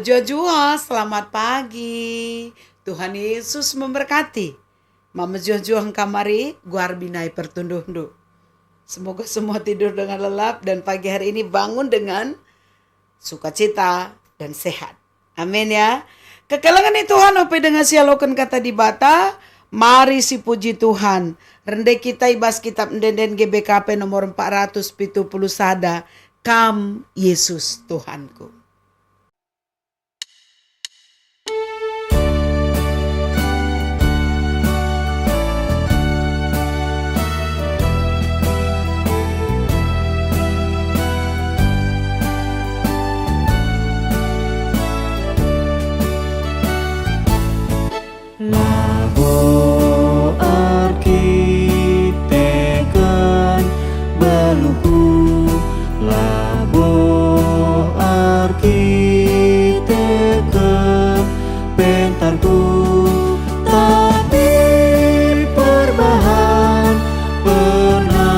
Jua-jua, selamat pagi. Tuhan Yesus memberkati. Mama Jua-jua kamari, gua binai pertunduh-tunduh. Semoga semua tidur dengan lelap dan pagi hari ini bangun dengan sukacita dan sehat. Amin ya. Kekelangan Tuhan ope dengan sialokan kata di bata. Mari si puji Tuhan. Rende kita ibas kitab Denden GBKP nomor 470 sada. Kam Yesus Tuhanku. Labo arkiteken beluhu, labo arkiteken pentarku, tapi perbahan penampakku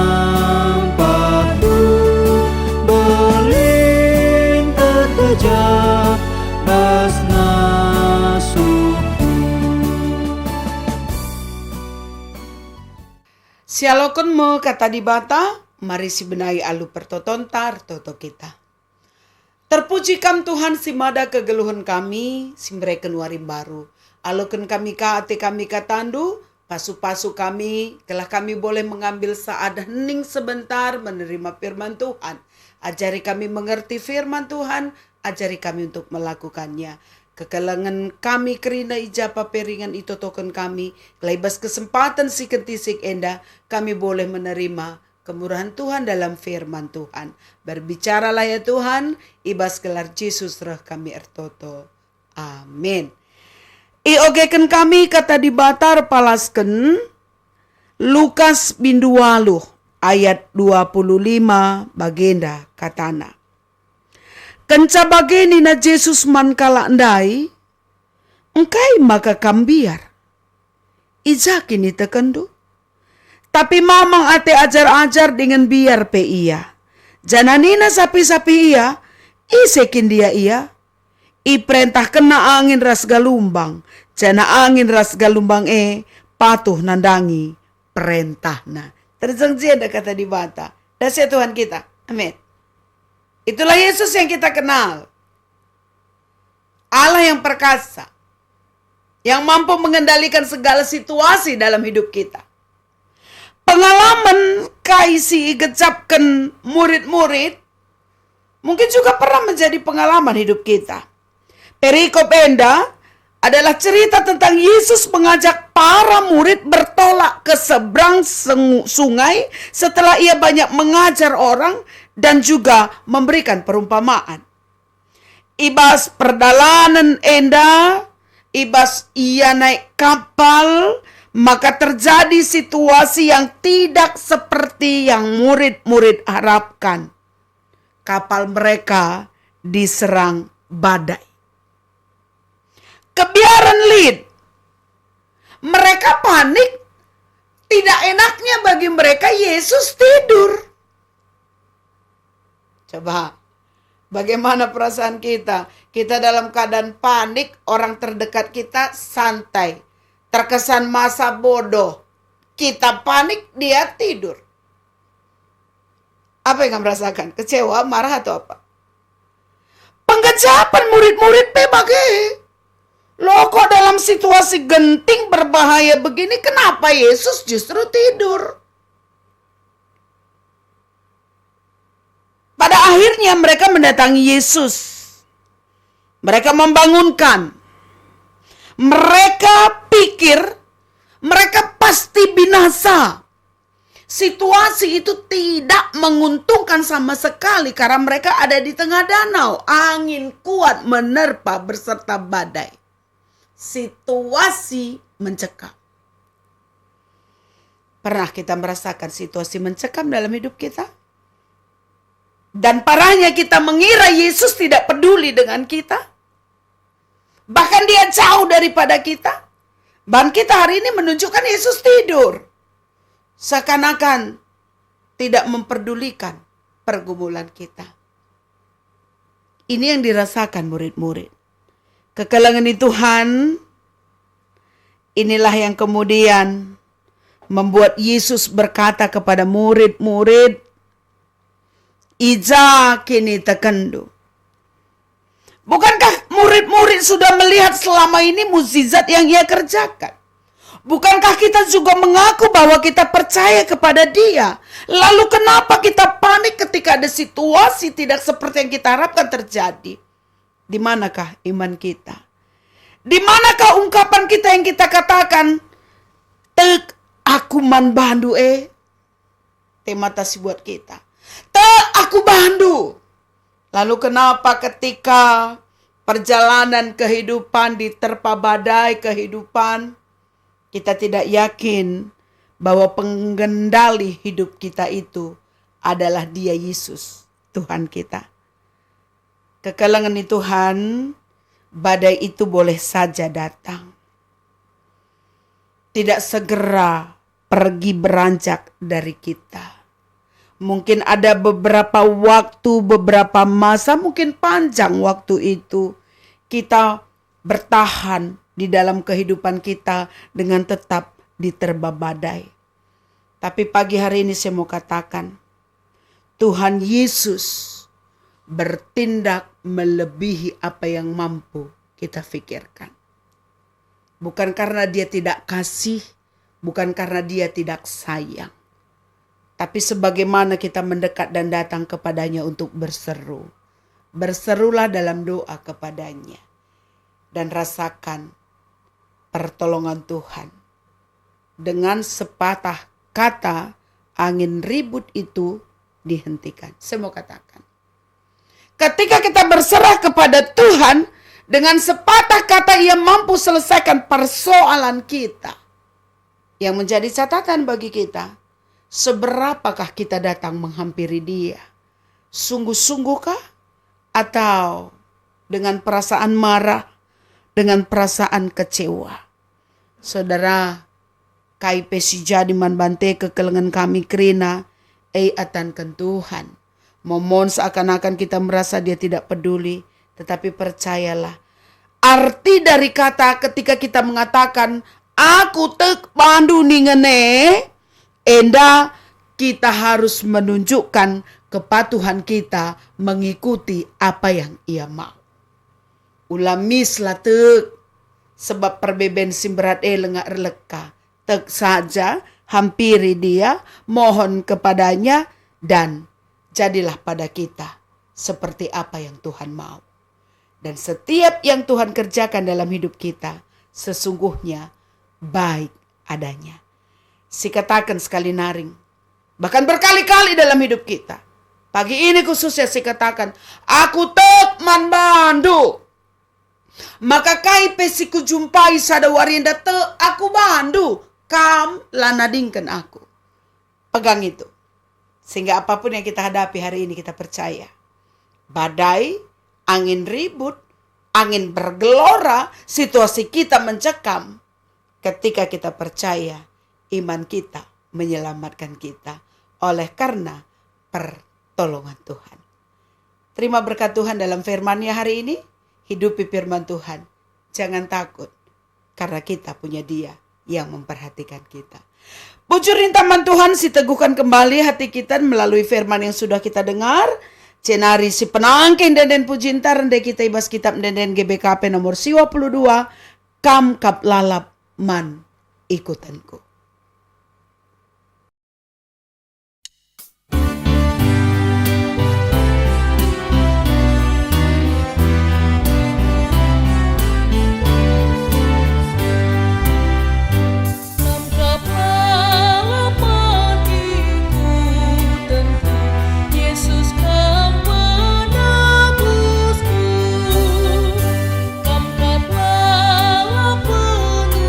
belin terkejap basna Sialokon mo kata di bata, mari si benai alu pertotontar toto kita. Terpuji kam Tuhan si mada kegeluhan kami, si mereka nuari baru. Aloken kami ka ate kami katandu, pasu-pasu kami, telah kami boleh mengambil saat hening sebentar menerima firman Tuhan. Ajari kami mengerti firman Tuhan, ajari kami untuk melakukannya. Kekelangan kami kerina ijapa peringan itu token kami. Kelibas kesempatan si kentisik enda. Kami boleh menerima kemurahan Tuhan dalam firman Tuhan. Berbicaralah ya Tuhan. Ibas gelar Yesus roh kami ertoto. Amin. Iogeken kami kata di batar palasken. Lukas bindu 8 ayat 25 bagenda katana. Kenca bageni na Jesus man kala ndai, engkai maka kambiar. Ijakin ita kendu. Tapi mamang ate ajar-ajar dengan biar pe iya. Jananina sapi-sapi iya, isekin dia iya. Iperintah kena angin ras galumbang. Jana angin ras galumbang patuh nandangi perintahna. Terjangji ada kata di bata. Dasya Tuhan kita. Amin. Itulah Yesus yang kita kenal. Allah yang perkasa. Yang mampu mengendalikan segala situasi dalam hidup kita. Pengalaman kaisi gecapkan murid-murid. Mungkin juga pernah menjadi pengalaman hidup kita. Perikop enda adalah cerita tentang Yesus mengajak para murid bertolak ke seberang sungai setelah ia banyak mengajar orang dan juga memberikan perumpamaan. Ibas perjalanan enda, ibas ia naik kapal, maka terjadi situasi yang tidak seperti yang murid-murid harapkan. Kapal mereka diserang badai. Kebiaran lead. Mereka panik. Tidak enaknya bagi mereka Yesus tidur. Coba, bagaimana perasaan kita? Kita dalam keadaan panik, orang terdekat kita santai. Terkesan masa bodoh. Kita panik, dia tidur. Apa yang kamu rasakan? Kecewa, marah atau apa? Penggejapan murid-murid bagi. Loh kok dalam situasi genting berbahaya begini, kenapa Yesus justru tidur? Pada akhirnya mereka mendatangi Yesus. Mereka membangunkan. Mereka pikir mereka pasti binasa. Situasi itu tidak menguntungkan sama sekali karena mereka ada di tengah danau. Angin kuat menerpa beserta badai. Situasi mencekam. Pernah kita merasakan situasi mencekam dalam hidup kita? Dan parahnya kita mengira Yesus tidak peduli dengan kita. Bahkan dia jauh daripada kita. Bahkan kita hari ini menunjukkan Yesus tidur. Seakan-akan tidak memperdulikan pergumulan kita. Ini yang dirasakan murid-murid. Kekelengan Tuhan, inilah yang kemudian membuat Yesus berkata kepada murid-murid, "Ija kini tekendu." Bukankah murid-murid sudah melihat selama ini mukjizat yang ia kerjakan? Bukankah kita juga mengaku bahwa kita percaya kepada Dia? Lalu kenapa kita panik ketika ada situasi tidak seperti yang kita harapkan terjadi? Di manakah iman kita? Di manakah ungkapan kita yang kita katakan, "Tek aku man bandu tema tasi buat kita. Tek aku bandu." Lalu kenapa ketika perjalanan kehidupan diterpa badai kehidupan, kita tidak yakin bahwa pengendali hidup kita itu adalah Dia Yesus, Tuhan kita. Kekelengan Tuhan, badai itu boleh saja datang. Tidak segera pergi beranjak dari kita. Mungkin ada beberapa waktu, beberapa masa, mungkin panjang waktu itu kita bertahan di dalam kehidupan kita dengan tetap diterpa badai. Tapi pagi hari ini saya mau katakan, Tuhan Yesus bertindak melebihi apa yang mampu kita pikirkan. Bukan karena Dia tidak kasih, bukan karena Dia tidak sayang. Tapi sebagaimana kita mendekat dan datang kepadanya untuk berseru. Berserulah dalam doa kepadanya. Dan rasakan pertolongan Tuhan. Dengan sepatah kata, angin ribut itu dihentikan. Saya mau katakan, ketika kita berserah kepada Tuhan, dengan sepatah kata Ia mampu selesaikan persoalan kita. Yang menjadi catatan bagi kita, seberapakah kita datang menghampiri Dia? Sungguh-sungguhkah? Atau dengan perasaan marah, dengan perasaan kecewa? Saudara, KIP jadi man bante kekelengan kami kerina, atankan Tuhan. Momon seakan-akan kita merasa Dia tidak peduli, tetapi percayalah, arti dari kata ketika kita mengatakan, "Aku tek pandu ningene," enda kita harus menunjukkan kepatuhan kita mengikuti apa yang Ia mau. Ulamis lah tek, sebab perbeben simberat lengak releka. Tek saja, hampiri Dia, mohon kepadanya, dan jadilah pada kita seperti apa yang Tuhan mau. Dan setiap yang Tuhan kerjakan dalam hidup kita, sesungguhnya baik adanya. Sikatakan sekali naring, bahkan berkali-kali dalam hidup kita. Pagi ini khususnya sikatakan, "Aku tek man bandu." Maka KIP siku jumpai sada warinda te aku bandu, kam lanadingkan aku. Pegang itu. Sehingga apapun yang kita hadapi hari ini kita percaya. Badai, angin ribut, angin bergelora, situasi kita mencekam. Ketika kita percaya, iman kita menyelamatkan kita oleh karena pertolongan Tuhan. Terima berkat Tuhan dalam firman-Nya hari ini. Hidupi firman Tuhan. Jangan takut, karena kita punya Dia yang memperhatikan kita. Puji rintaman Tuhan si teguhkan kembali hati kita melalui firman yang sudah kita dengar. Cenari si penangkin dan pujintar rende kita ibas kitab dan GBKP nomor 22. Kam kap lalap man ikutanku. Kam kap lalap penunggang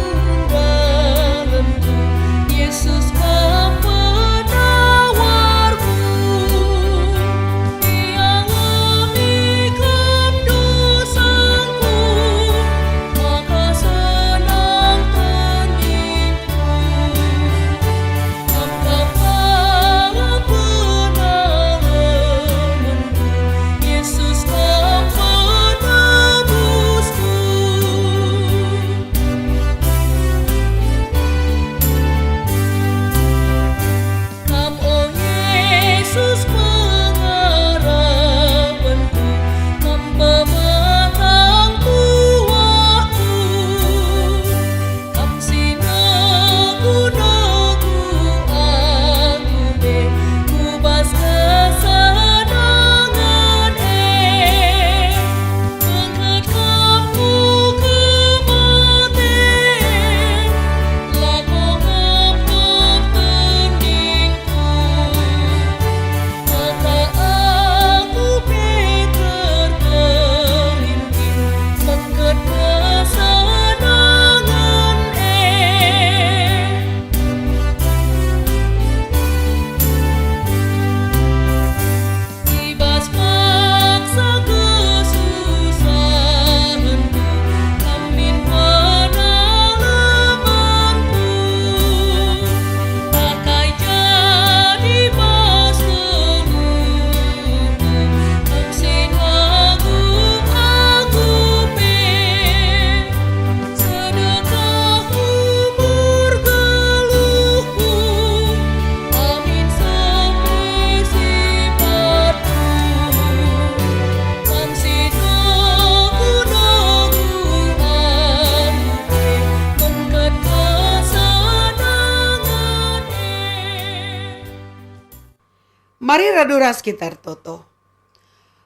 Mari radura sekitar Toto.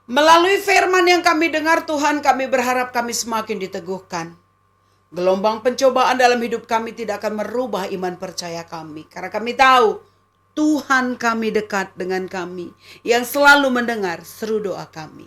Melalui firman yang kami dengar Tuhan, kami berharap kami semakin diteguhkan. Gelombang pencobaan dalam hidup kami tidak akan merubah iman percaya kami. Karena kami tahu Tuhan kami dekat dengan kami, yang selalu mendengar seru doa kami.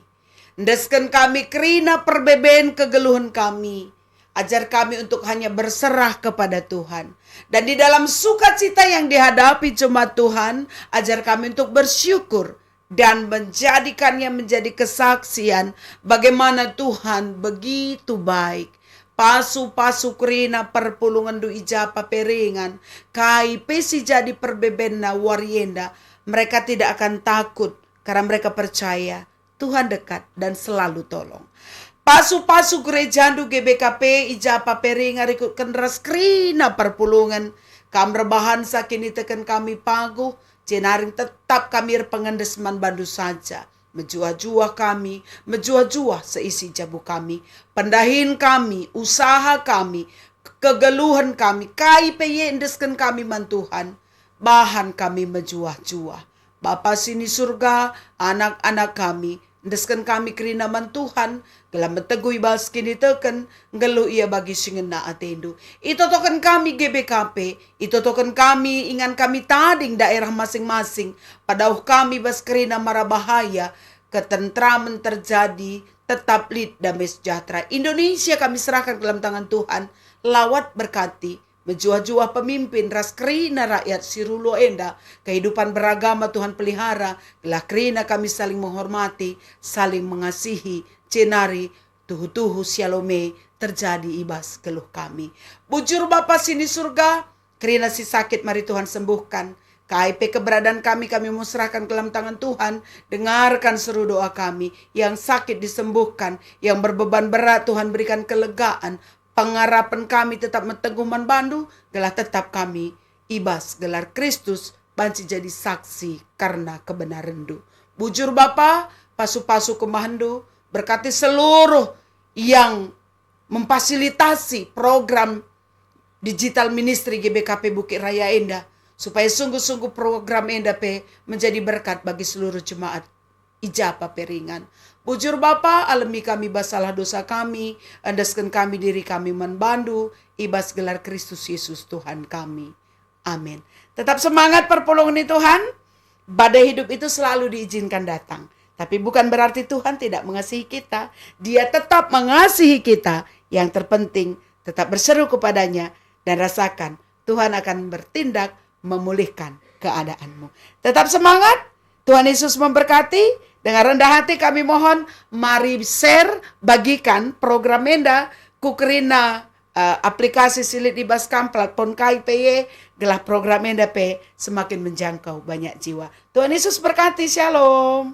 Endeskan kami kerina perbeben kegeluhan kami. Ajar kami untuk hanya berserah kepada Tuhan. Dan di dalam sukacita yang dihadapi jemaat Tuhan, ajar kami untuk bersyukur dan menjadikannya menjadi kesaksian bagaimana Tuhan begitu baik. Pasu-pasu kerina perpulungan du ijapa peringan, kai pesi jadi perbebena warienda. Mereka tidak akan takut karena mereka percaya Tuhan dekat dan selalu tolong. Pasu-pasu gerejandu GBKP ijapa peringan ikut kenras kerina perpulungan. Kam rebahan sakini teken kami paguh, jenaring tetap kami pengendesman bandu saja. Menjuah-juah kami, menjuah-juah seisi jabu kami, pendahin kami, usaha kami, kegeluhan kami, kai peye endeskan kami mantuhan, bahan kami menjuah-juah. Bapa sini surga, anak-anak kami, endeskan kami kerina mantuhan, gelam betegui bas kini teken, ngelu ia bagi singena atendu. Itu token kami GBKP, itu token kami ingan kami tading daerah masing-masing. Padauh kami bas kerina mara bahaya, ketentraman terjadi, tetap lid damai sejahtera. Indonesia kami serahkan ke dalam tangan Tuhan, lawat berkati, menjuah-juah pemimpin, ras kerina rakyat sirulo enda, kehidupan beragama Tuhan pelihara, gelah kerina kami saling menghormati, saling mengasihi, cenari, tuhu-tuhu sialome, terjadi ibas geluh kami. Bujur Bapa sini surga, kerina si sakit mari Tuhan sembuhkan. KIP keberadaan kami mau serahkan ke dalam tangan Tuhan. Dengarkan seru doa kami. Yang sakit disembuhkan, yang berbeban berat Tuhan berikan kelegaan. Pengharapan kami tetap menteguhman bandu, gelah tetap kami ibas gelar Kristus banci jadi saksi karena kebenaran du. Bujur Bapa, pasu-pasu kemahandu, berkati seluruh yang memfasilitasi program digital ministry GBKP Bukit Raya Endah, supaya sungguh-sungguh program ENDAP menjadi berkat bagi seluruh jemaat ijapa peringan. Bujur Bapa, alami kami basalah dosa kami, andaskan kami diri kami membandu, ibas gelar Kristus Yesus Tuhan kami. Amin. Tetap semangat perpulungan Tuhan. Badai hidup itu selalu diizinkan datang. Tapi bukan berarti Tuhan tidak mengasihi kita. Dia tetap mengasihi kita. Yang terpenting tetap berseru kepadanya dan rasakan Tuhan akan bertindak memulihkan keadaanmu. Tetap semangat. Tuhan Yesus memberkati. Dengan rendah hati kami mohon, mari share, bagikan program Enda, kukerina aplikasi silit ibas kam platform KIPY, gelah program Enda P semakin menjangkau banyak jiwa. Tuhan Yesus berkati, shalom.